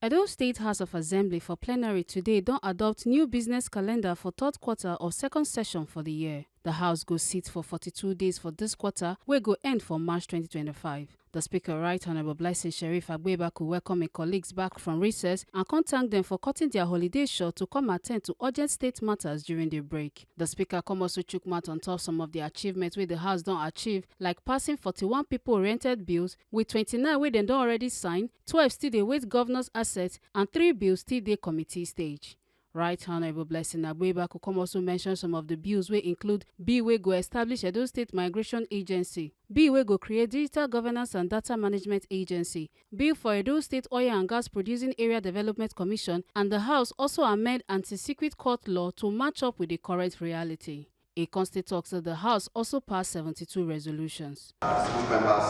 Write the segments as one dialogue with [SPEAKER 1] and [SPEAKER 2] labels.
[SPEAKER 1] Edo State House of Assembly for plenary today don adopt new business calendar for third quarter of second session for the year. The House go sit for 42 days for this quarter, wey go end for March 2025. The Speaker, Right Honourable Blessing Sheriff Agbebaku, welcome his colleagues back from recess and thank them for cutting their holiday short to come attend to urgent state matters during the break. The Speaker come also chook mouth on top some of the achievements wey the House don achieve, like passing 41 people-oriented bills, with 29 wey dem don already sign, 12 still dey wait Governor's assets, and 3 bills still dey committee stage. Right Honourable Blessing Agbebaku come also mention some of the bills wey include bill wey go establish Edo State Migration Agency, bill wey go create Digital Governance and Data Management Agency, bill for Edo State Oil and Gas Producing Area Development Commission, and the House also amend anti-secret court law to match up with the current reality. A constant talks that the House also passed 72 resolutions.
[SPEAKER 2] Distinguished members,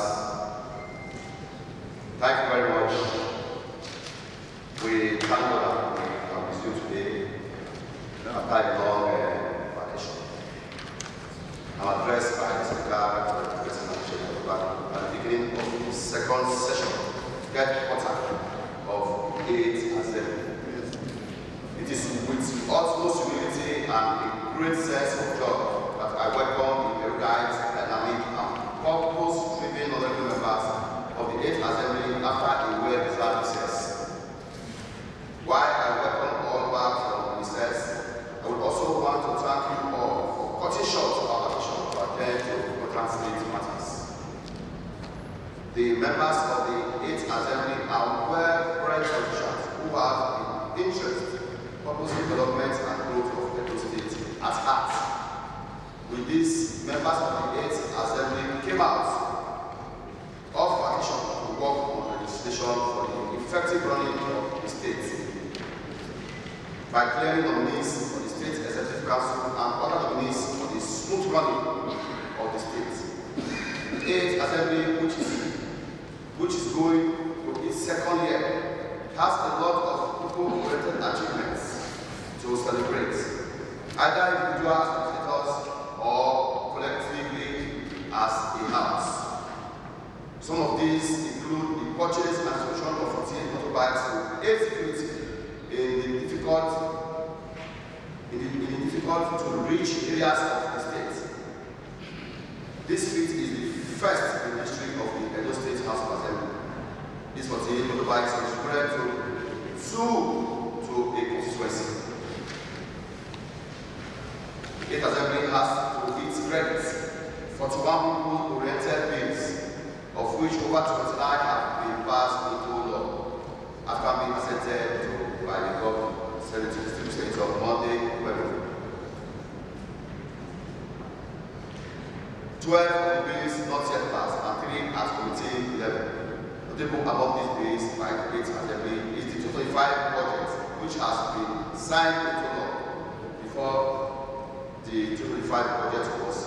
[SPEAKER 2] thank you very much. We thank God that we have with you today after a long vacation. I'm addressed by the Speaker of the President at the beginning of the second session, third quarter of the 8th Assembly. It is with utmost humility and a great sense of joy that I welcome the erudite, dynamic, and purpose-driven honorable members of the 8th Assembly after a well-deserved recess. While I welcome all back from recess, I would also want to thank you all for cutting short our vacation to attend to important state matters. The members of the 8th Assembly are well-bred politicians who have an interest, purpose development, and growth of Edo State at heart. With this, members of the 8th Assembly came out of vacation to work on legislation for the effective running of the state by clearing nominees for the State Executive Council and other nominees for the smooth running of the state. The 8th Assembly, which is going to its second year, has a lot of people-oriented achievements to celebrate, either individual as legislators or collectively as a house. Some of these include the purchase and distribution of 48 motorbikes to aid security in the difficult to reach areas of the state. This feat is the first in the history of the Edo State House of Assembly. These 48 motorbikes are spread to a constituency. The 8th Assembly has to its credit 41 people-oriented bills, of which over 29 have been passed into law after being accepted by the Govunor, Senator of Monday, February. 12 of the bills not yet passed and 3 at committee level. Notable among these bills by the 8th Assembly is the 2025 budget, which has been signed into law before the 2025 budget was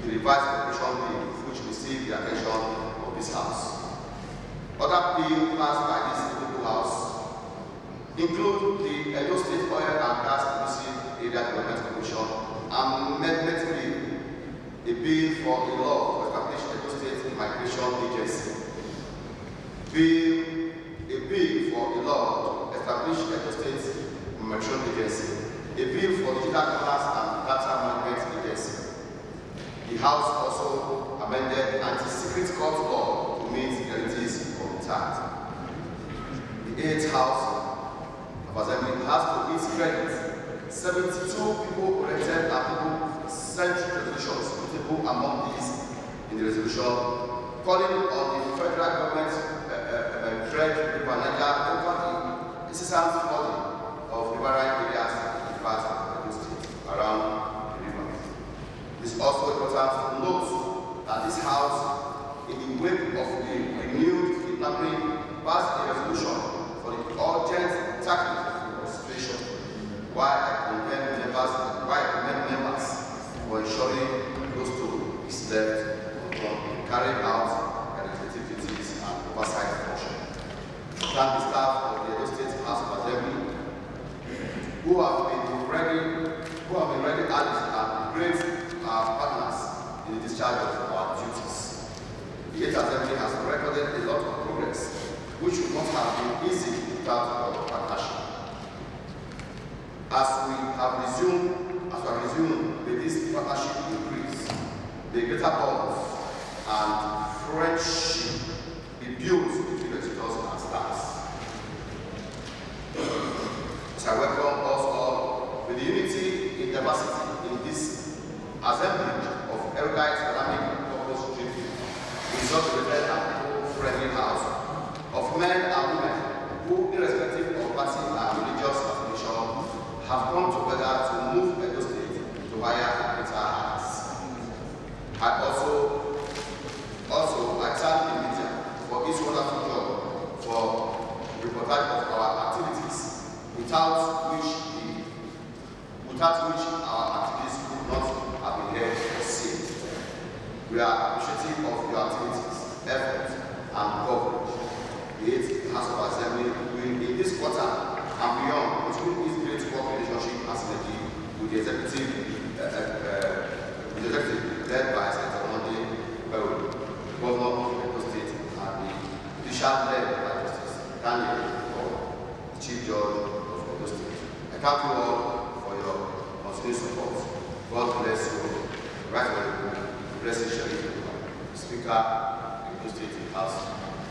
[SPEAKER 2] the revised appropriation bill, which received the attention of this House. Other bills passed by this House include the Edo State Oil and Gas Producing Area Development Commission Amendment Bill, a bill for a law to establish Edo State Migration Agency, a bill for a law to establish Edo State Migration Agency, a bill for Digital Governance and Data Management Agency. The House also amended the anti-secret court law to meet the realities of the time. The 8th House of Assembly has to its credit 72 people-oriented and people-centric resolutions, notable among these in the resolution calling on the federal government dredge River Niger over the incessant flooding of riverine areas in parts of Edo State around the river. It is also important to note that this House, in the wake of the renewed kidnapping, passed a resolution for the urgent tackling of the situation, while I commend members for ensuring those two is left from carrying out legislative duties and oversight function. Thank the staff of the Edo State House of Assembly who have been ready allies and great partners in the discharge of our duties. The 8th Assembly has recorded a lot of progress which would not have been easy without our partnership. As we have resumed with this partnership increase, the greater bonds and friendship be built between the tutors and staffs. So I welcome us all with the unity in diversity in this assemblage of erudite dynamic purpose driven, result-related and people-friendly house of men and women who, irrespective of party and religious affiliation, have come together to move Edo State to higher and greater heights. I also thank the media for its wonderful job for reportage of our activities, without which our activities could not have been heard or seen. We are appreciative of your activities, efforts, and coverage. The House of Assembly will, in this quarter and beyond, continue its great work relationship and synergy with the executive led by Senator Monday, Governor of Edo State, and the judicial led by Justice Daniel, the Chief Judge of Edo State. I thank you all for your continued support. God bless you. Right Honorable, Blessed Sheriff, Speaker, Edo State House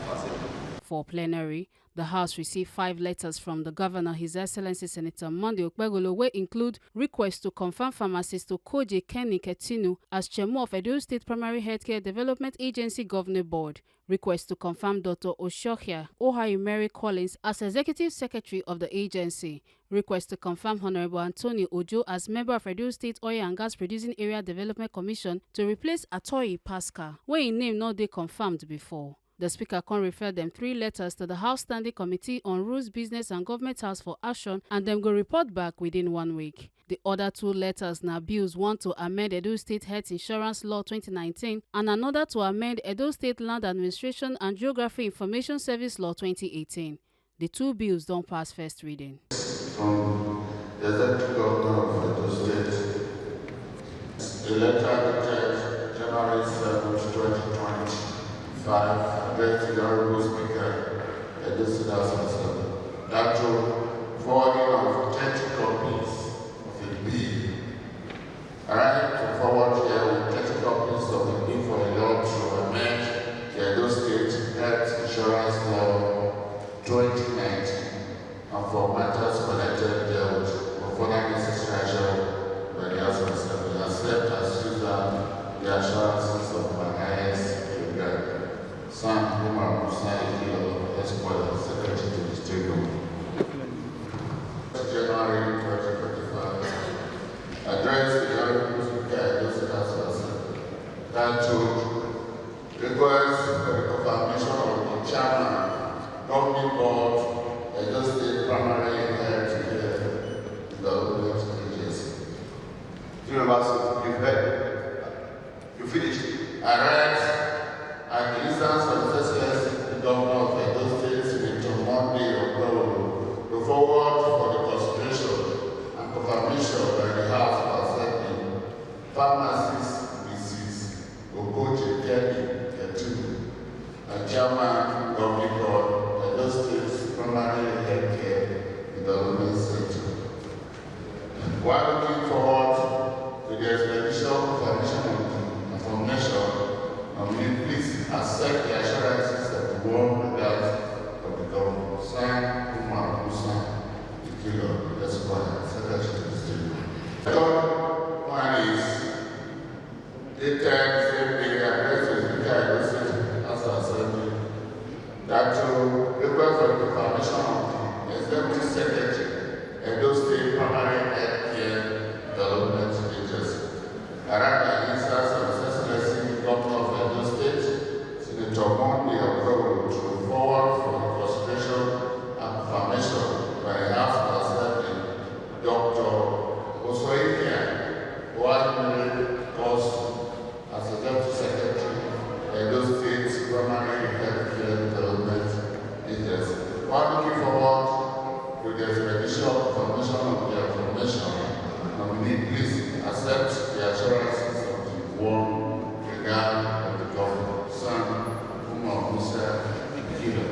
[SPEAKER 2] of Assembly.
[SPEAKER 1] For plenary, the House received 5 letters from the Governor, His Excellency Senator Monday Okpegolo, wey include requests to confirm pharmacist Okoje Kenny Ketinu as Chairman of Edo State Primary Healthcare Development Agency Governor Board, request to confirm Dr. Oshokia Ohio Mary Collins as Executive Secretary of the agency, request to confirm Honorable Anthony Ojo as member of Edo State Oil and Gas Producing Area Development Commission to replace Atoyi Pascal, wey im name no dey confirmed before. The Speaker can refer them 3 letters to the House Standing Committee on Rules, Business and Government House for action, and them go report back within 1 week. The other 2 letters na bills, one to amend Edo State Health Insurance Law 2019 and another to amend Edo State Land Administration and Geography Information Service Law 2018. The 2 bills don't pass first reading.
[SPEAKER 3] From the Executive Governor of Edo State, a letter dated January 7, 2025, addressed to the Honorable Speaker, Edo State House of Assembly, that to forwarding of 30 copies of a bill. I like to forward here with 30 copies of the bill for a law to amend the Edo State Health Insurance Law 2019 and for matters connected therewith for further necessary action by the House of Assembly, except as usual the assurances of my highest regard. Sam Umar Musa Esquire, Secretary to the State Government. January 2025, addressed the Honorable Speaker Edo State House of Assembly, that to request for the confirmation of the Chairman, Governing Board, Edo State Primary Healthcare Development Agency.
[SPEAKER 2] Do you remember, you've heard? You finished?
[SPEAKER 3] I read at the instance of the Excellency the Governor of Edo State, Senator Monday Okpegolo, to forward for the consideration and confirmation by the House of Assembly, pharmacist Mrs. Okoje Kenny Ketinu, and Chairman Governing Board, Edo State Primary Healthcare Development Center. While looking forward to the expedition of information, please accept the assurances of the warm regards of the Governor, Sam Umar Musa Esquire, Secretary to the State. The third one is dated the same day addressed to the Speaker of the State House of Assembly, that to request for the confirmation of the Executive Secretary, Edo State Primary Healthcare Development Agency. Around the instance of the Excellency Governor of Edo State, Senator Monday Okpegolo, to forward for the consideration and confirmation by the House of Assembly, Dr. Oshokia Ohio as Executive Secretary, Edo State Primary Healthcare Development Agency. While looking forward to the expedition of confirmation of the information, nominee please accept the assurances of the warm regard of the Governor, Sam Umar Musa Esquire,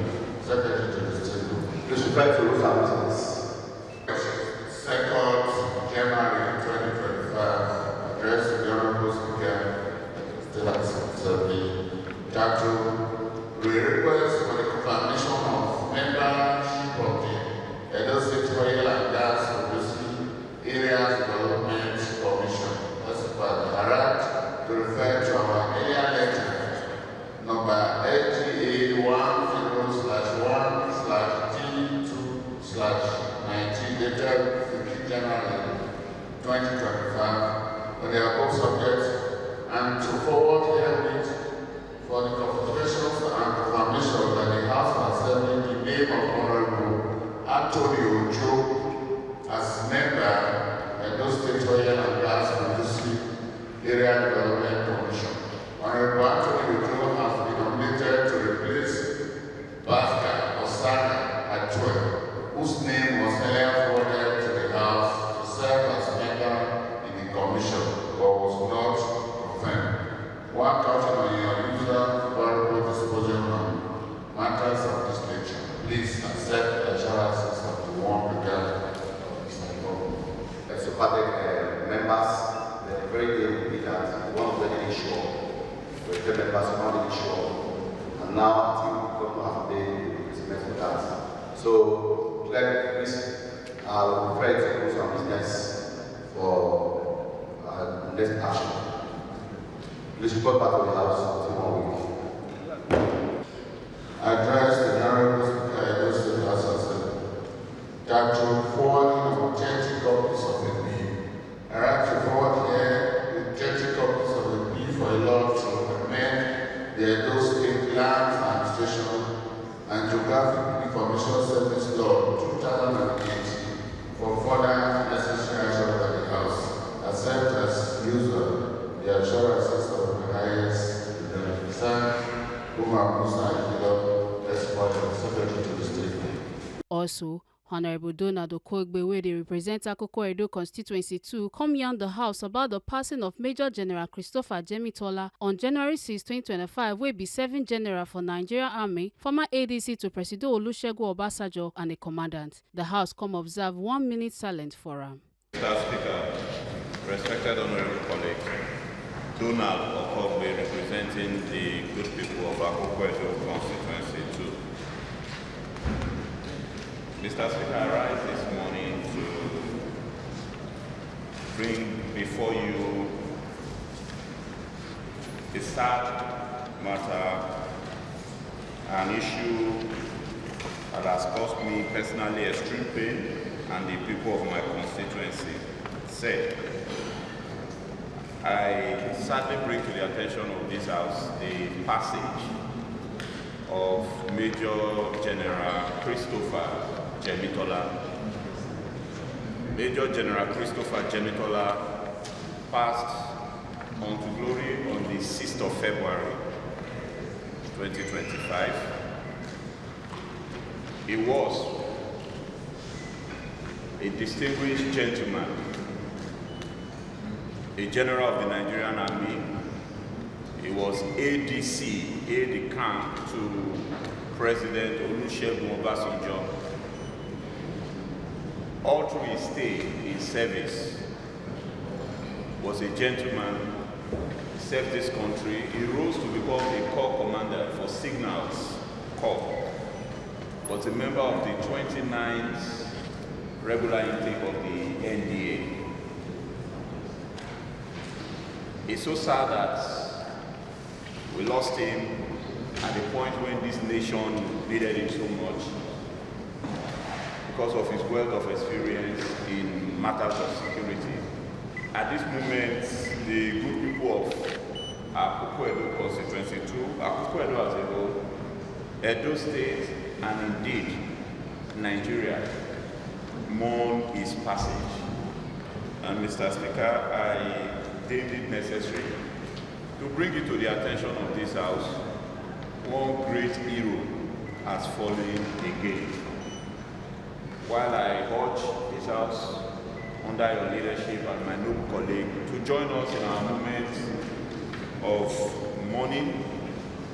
[SPEAKER 3] Secretary to the State Group.
[SPEAKER 2] Please refer to rules and business.
[SPEAKER 3] 2nd January 2025, address to the Honorable Speaker, State Assembly, that we request for the confirmation of membership of the Edo State Oil and Gas Producing Areas Development Commission, as per the Harad, to refer to our earlier letter, number LGA 10/1/T2/19, dated 15 January 2025, on the above subject, and to forward herewith for the confirmation and confirmation that the House of Assembly the name of Honorable Anthony Ojo as member of the State Oil and Gas Producing Area Development Commission. Honorable Anthony Ojo has been nominated to replace Bhaskar Osana Adjourn, whose name was earlier forwarded to the House to serve as member in the commission, but was not confirmed. 1,000 on your usual variable disposal on matters of this nature. Please accept the assurances of the one regard Mr. Govunor.
[SPEAKER 2] Sympathetic members, the very day will be that one of them is sure, the three members are not sure, and now I think we don't have made the replacement for that. So, please, I will refer to rules and business for next action. Please report back to the House in 1 week.
[SPEAKER 3] Address the Honorable Speaker of the State Assembly that to forward authentic copies of the bill. I have to forward here authentic copies of the bill for a law to amend the Edo State Land Administration and Geographic Information Service Law 2008 for further necessary action by the House, except as usual the assurances of the highest Sir Umar Musa Akilo, Secretary to the State.
[SPEAKER 1] Also, Honorable Donald Okogbe, where they represent Akoko Edo constituency 2, come yarn the House about the passing of Major General Christopher Jemitola on January 6, 2025, where be serving general for Nigeria Army, former ADC to Presido Olusegun Obasanjo and a commandant. The House come observe 1 minute silence for him.
[SPEAKER 4] Mr. Speaker, respected honorable colleagues, Donald Okogbe representing the good people of Akoko Edo constituency 2. Mr. Speaker, I rise this morning to bring before you a sad matter, an issue that has caused me personally extreme pain and the people of my constituency. Said, I sadly bring to the attention of this House the passage of Major General Christopher Jemitola. Major General Christopher Jemitola passed on to glory on the 6th of February 2025. He was a distinguished gentleman, a general of the Nigerian Army. He was ADC, aide-de-camp to President Olusegun Obasanjo. All through his stay in service, was a gentleman, served this country. He rose to become a corps commander for Signals Corps, was a member of the 29th regular intake of the NDA. It's so sad that we lost him at the point when this nation needed him so much, because of his wealth of experience in matters of security. At this moment, the good people of Akoko Edo constituency 2, Akoko Edo as a whole, Edo State, and indeed Nigeria, mourn his passage. And Mr. Speaker, I deemed it necessary to bring it to the attention of this House. One great hero has fallen again. While I urge this House, under your leadership and my noble colleague, to join us in our moment of mourning,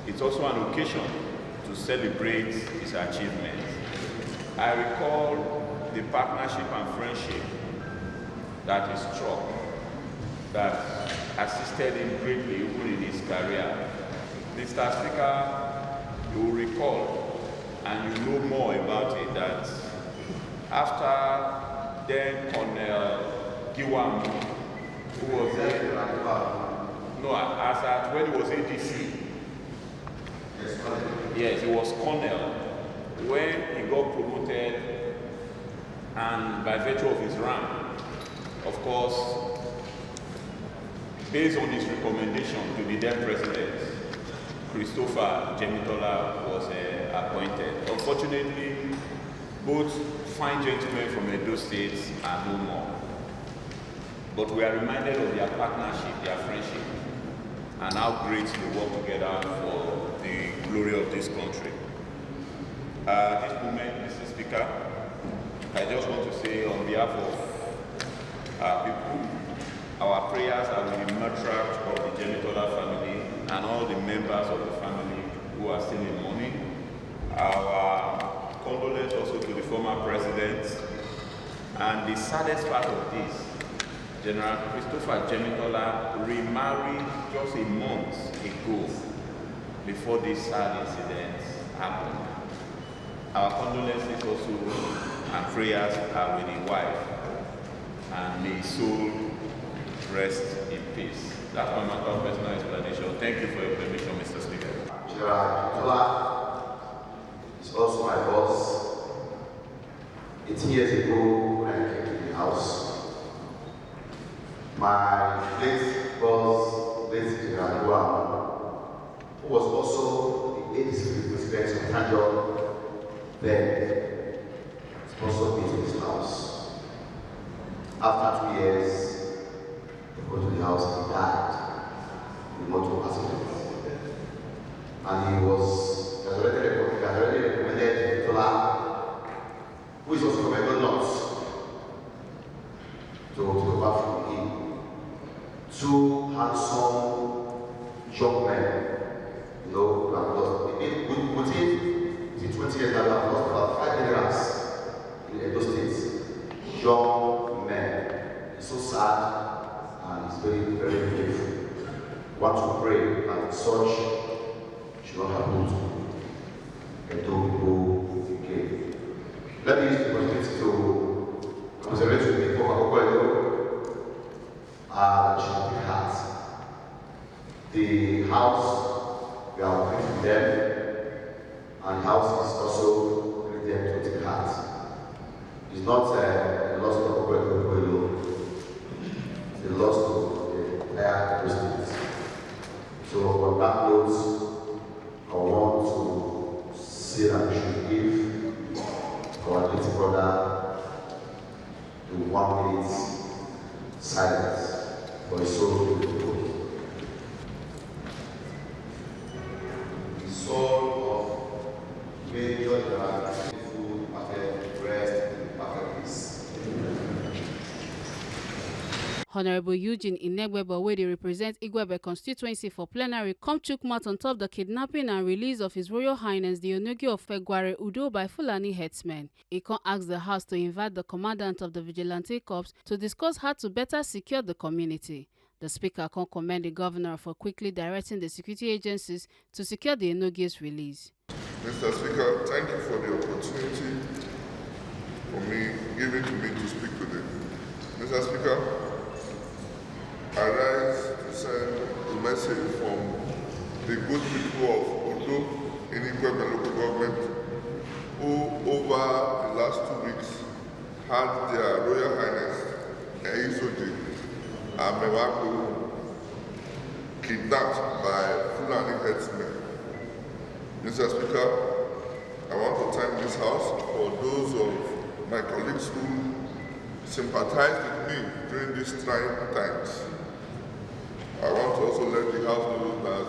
[SPEAKER 4] it's also an occasion to celebrate his achievements. I recall the partnership and friendship that is struck, that assisted him greatly even in his career. Mr. Speaker, you will recall, and you know more about it, that after then Colonel Giwam, who was when he was ADC, yes, he was Colonel. When he got promoted, and by virtue of his rank, of course, based on his recommendation to the then president, Christopher Jemitola was appointed. Unfortunately, both fine gentlemen from Edo State are no more. But we are reminded of their partnership, their friendship, and how great they work together for the glory of this country. At this moment, Mr. Speaker, I just want to say on behalf of our people, our prayers are with the matriarch of the Jemitola family and all the members of the family who are still in mourning. Our condolences also to the former president. And the saddest part of this, General Christopher Jemitola remarried just a month ago before this sad incident happened. Our condolences also and prayers are with the wife, and may his soul rest in peace. That's my matter of personal explanation. Thank you for your permission, Mr. Speaker.
[SPEAKER 2] General Jemitola is also my boss. 18 years ago, when I came to the house, my late boss, late General Govunor, who was also the ADC president of Tanjo, then sponsored me to his house. After 2 years, I go to the house, he died in a motor accident. And he was already recommended to Tola, who is also recommended not to go back from him. Two handsome young men, you know, who have lost. Within 20 years, I have lost about 5 generals in Edo State. Young men. It's so sad and it's very, very painful. I want to pray that such should not happen to Edo people again. Let me use the opportunity to commiserate with the former Edo heart. The house, we are working with them, and the house is also with them to take heart. It's not a loss of Edo, it's a loss to the entire State. So on that note, I want to say that we should give our little brother the 1 minute silence for his soul to be good. The soul of Major General Food Market rest in perfect peace.
[SPEAKER 1] Honorable Eugene Inegbebo, wey dey represent Igwebe constituency for plenary, come chook mouth on top the kidnapping and release of His Royal Highness the Onogi of Egware Udo by Fulani herdsmen. He come ask the House to invite the commandant of the Vigilante Corps to discuss how to better secure the community. The Speaker can commend the Governor for quickly directing the security agencies to secure the Onogi's release.
[SPEAKER 3] Mr. Speaker, thank you for the opportunity given to me to speak today. Mr. Speaker, I rise to send a message from the good people of Odo in Igwebe local government who over the last 2 weeks had their Royal Highness Eisoji Amewako kidnapped by Fulani herdsmen. Mr. Speaker, I want to thank this House for those of my colleagues who sympathized with me during these trying times. I want to also let the House know that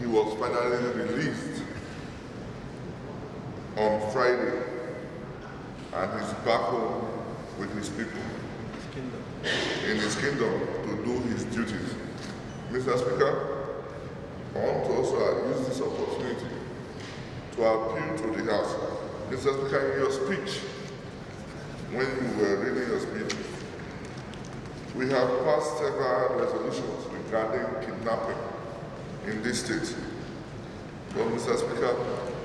[SPEAKER 3] he was finally released on Friday and he's back home with his people in his kingdom to do his duties. Mr. Speaker, I want to also use this opportunity to to appeal to the House. Mr. Speaker, in your speech, when you were reading your speech, we have passed several resolutions regarding kidnapping in this state. But Mr. Speaker,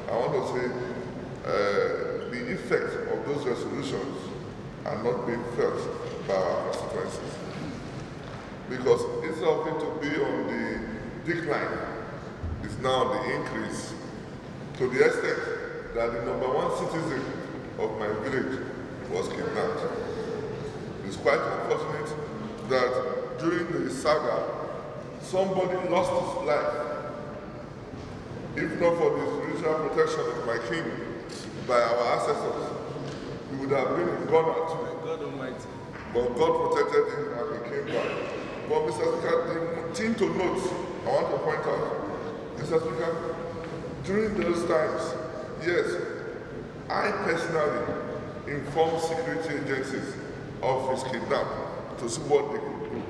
[SPEAKER 3] I want to say the effect of those resolutions are not being felt by our constituencies. Because instead of it to be on the decline, it's now on the increase, to the extent that the #1 citizen of my village was kidnapped. It's quite unfortunate that during the saga, somebody lost his life. If not for the spiritual protection of my king by our ancestors, he would have been in Govunor too.
[SPEAKER 5] God Almighty.
[SPEAKER 3] But God protected him and he came back. But Mr. Speaker, the thing to note, I want to point out, Mr. Speaker, during those times, yes, I personally informed security agencies of his kidnap to see what they could do.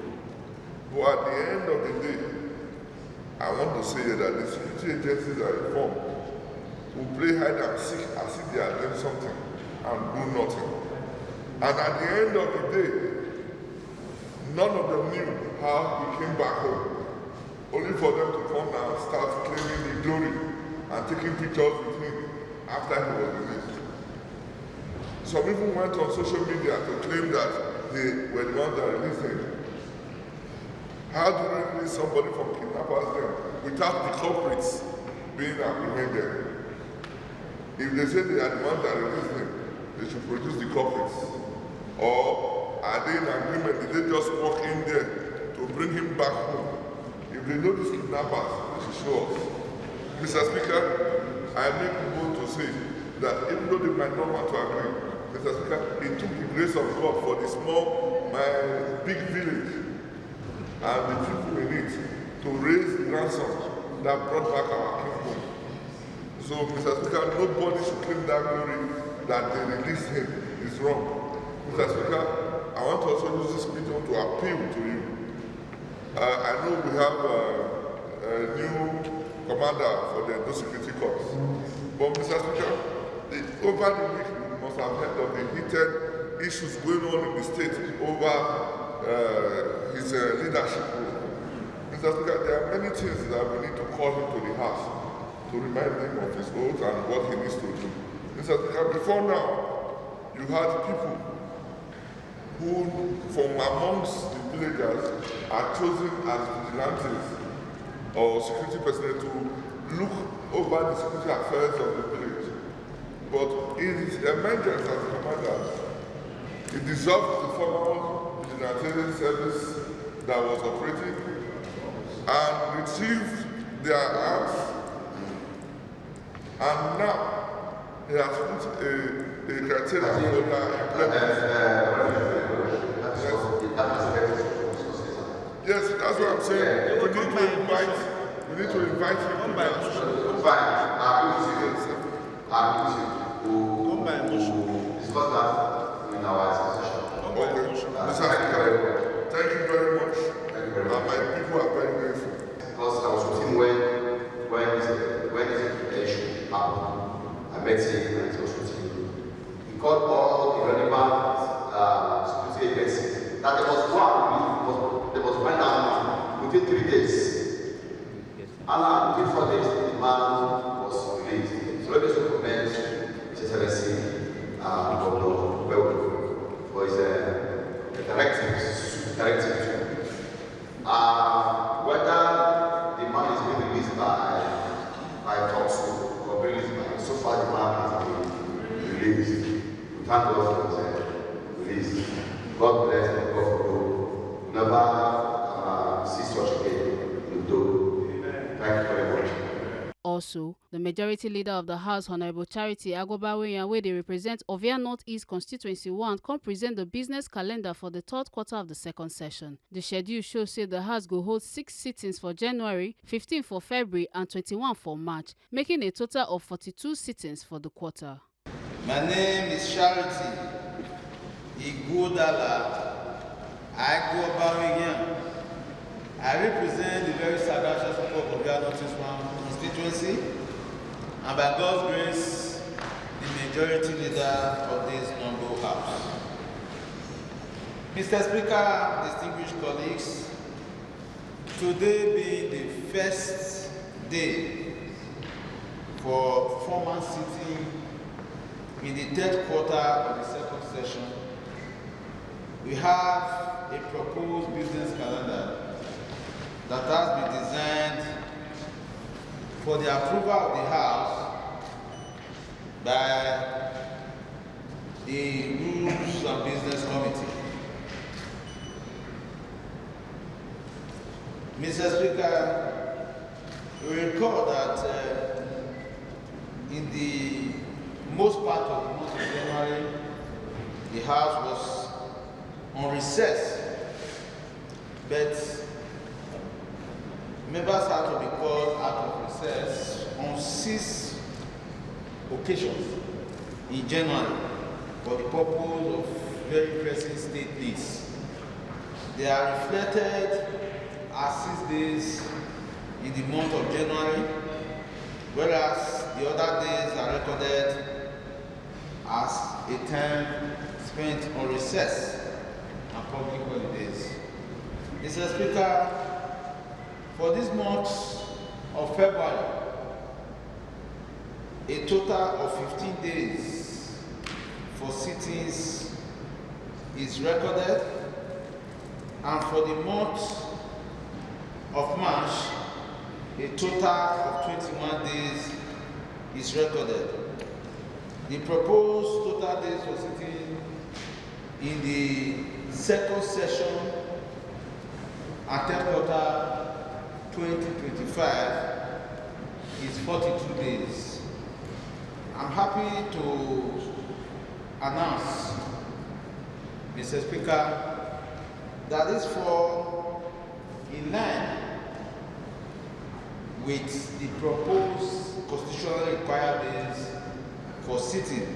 [SPEAKER 3] But at the end of the day, I want to say that the security agencies are informed will play hide and seek as if they are doing something and do nothing. And at the end of the day, none of them knew how he came back home. Only for them to come now and start claiming the glory and taking pictures with him after he was released. Some even went on social media to claim that they were the ones that released him. How do you release somebody from kidnappers then without the culprits being apprehended? If they say they are the ones that released him, they should produce the culprits. Or are they in agreement? Did they just walk in there to bring him back home? If they know these kidnappers, they should show us. Mr. Speaker, I make bold to say that even though they might not want to agree, Mr. Speaker, it took the grace of God for the small, my big village and the people in it to raise the ransom that brought back our king home. So, Mr. Speaker, nobody should claim that glory that they released him. It's wrong. Mr. Speaker, I want to also use this medium to appeal to you. I know we have a new commander for the Edo Security Corps. But Mr. Speaker, over the week we must have heard of the heated issues going on in the state over his leadership. Mr. Speaker, there are many things that we need to call him to the house to remind him of his oath and what he needs to do. Mr. Speaker, before now, you had people who, from amongst the villagers, are chosen as vigilantes or security personnel to look over the security affairs of the village. But in his emergence as a commander, he dissolved the formal vigilante service that was operating and retrieved their arms, and now he has put a criteria for their employment. Yes, that's what I'm saying. We need to invite him to
[SPEAKER 2] discuss that in our session.
[SPEAKER 3] Okay. Mr. Speaker, thank you very much. And my people are very grateful.
[SPEAKER 2] Because I was with him when this issue happened. I met him and he was with him. He called all the relevant security agencies that there was one, there was one down within 3 days. And within 4 days, the man was released. So let me commend His Excellency Govunor for his directive. Whether the man is being released by talks or being released by, so far the man has been released. We thank God for his release. God bless and God for never see such again in Udo. Thank you very much.
[SPEAKER 1] Also, the majority leader of the House, Honorable Charity Agbobaweyan, where they represent Ovia North-East Constituency 1, come present the business calendar for the third quarter of the second session. The schedule shows say the House will hold 6 sittings for January, 15 for February, and 21 for March, making a total of 42 sittings for the quarter.
[SPEAKER 5] My name is Charity Agbobaweyan. I represent the very sagacious people of Ovia North-East constituency. and by God's grace, the majority leader of this noble house. Mr. Speaker, distinguished colleagues, today being the first day for formal sitting in the third quarter of the second session, we have a proposed business calendar that has been designed for the approval of the House by the Rules and Business Committee. Mr. Speaker, we recall that in the most part of the month of January, the House was on recess, but members had to be called out of recess on 6 occasions in January for the purpose of very pressing state needs. They are reflected as 6 days in the month of January, whereas the other days are recorded as a time spent on recess and public holidays. Mr. Speaker, for this month of February, a total of 15 days for sittings is recorded, and for the month of March, a total of 21 days is recorded. The proposed total days for sitting in the second session and third quarter 2025 is 42 days. I'm happy to announce, Mr. Speaker, that this fall in line with the proposed constitutionally required days for sitting,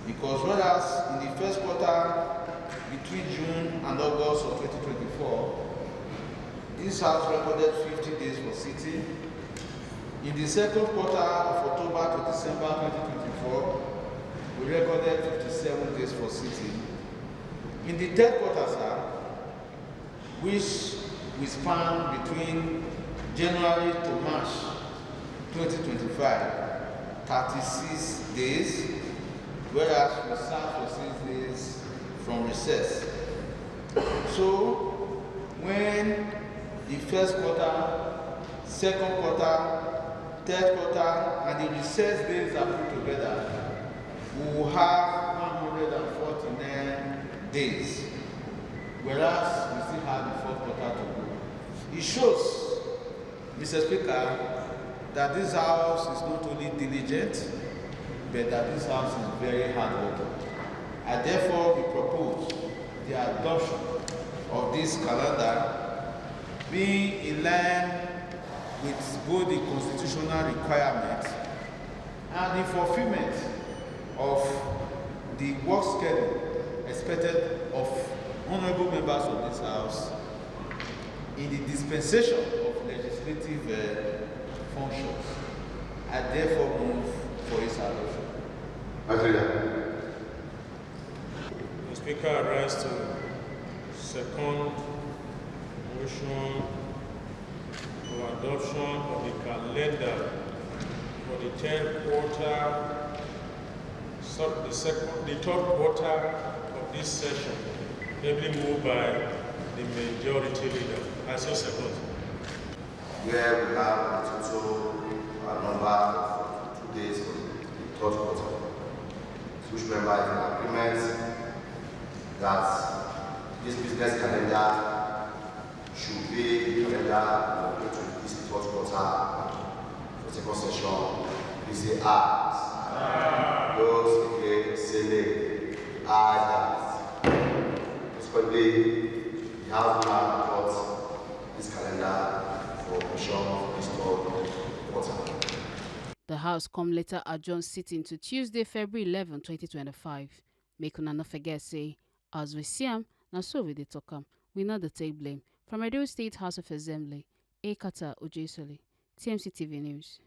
[SPEAKER 5] because whereas in the first quarter between June and August of 2024, this House recorded 50 days for sitting. In the second quarter of October to December 2024, we recorded 57 days for sitting. In the third quarter, sir, which we span between January to March 2025, 36 days, whereas we sat for 6 days from recess. So, when the first quarter, second quarter, third quarter, and the recess days are put together, we will have 149 days, whereas we still have the fourth quarter to go. It shows, Mr. Speaker, that this House is not only diligent, but that this House is very hardworking. And therefore, we propose the adoption of this calendar being in line with both the constitutional requirements and the fulfillment of the work schedule expected of honorable members of this House in the dispensation of legislative functions. I therefore move for its adoption.
[SPEAKER 6] The Speaker, I rise to second motion for adoption of the calendar for the third quarter, the third quarter of this session, ably moved by the majority leader. I so second.
[SPEAKER 2] Where we have a total number of 2 days for the third quarter, which member is in agreement that this business calendar should be the calendar to this third quarter for second session. We say ayes. Those against say nay. Ayes. Consequently, the House now reports this calendar for commission for this third quarter.
[SPEAKER 1] The House come later adjourn sitting to Tuesday, February 11, 2025. Make una no forget say, as we see am, na so we dey talk am. We not dey take blame. From Edo State House of Assembly, Ekata Ojesoli, TMC TV News.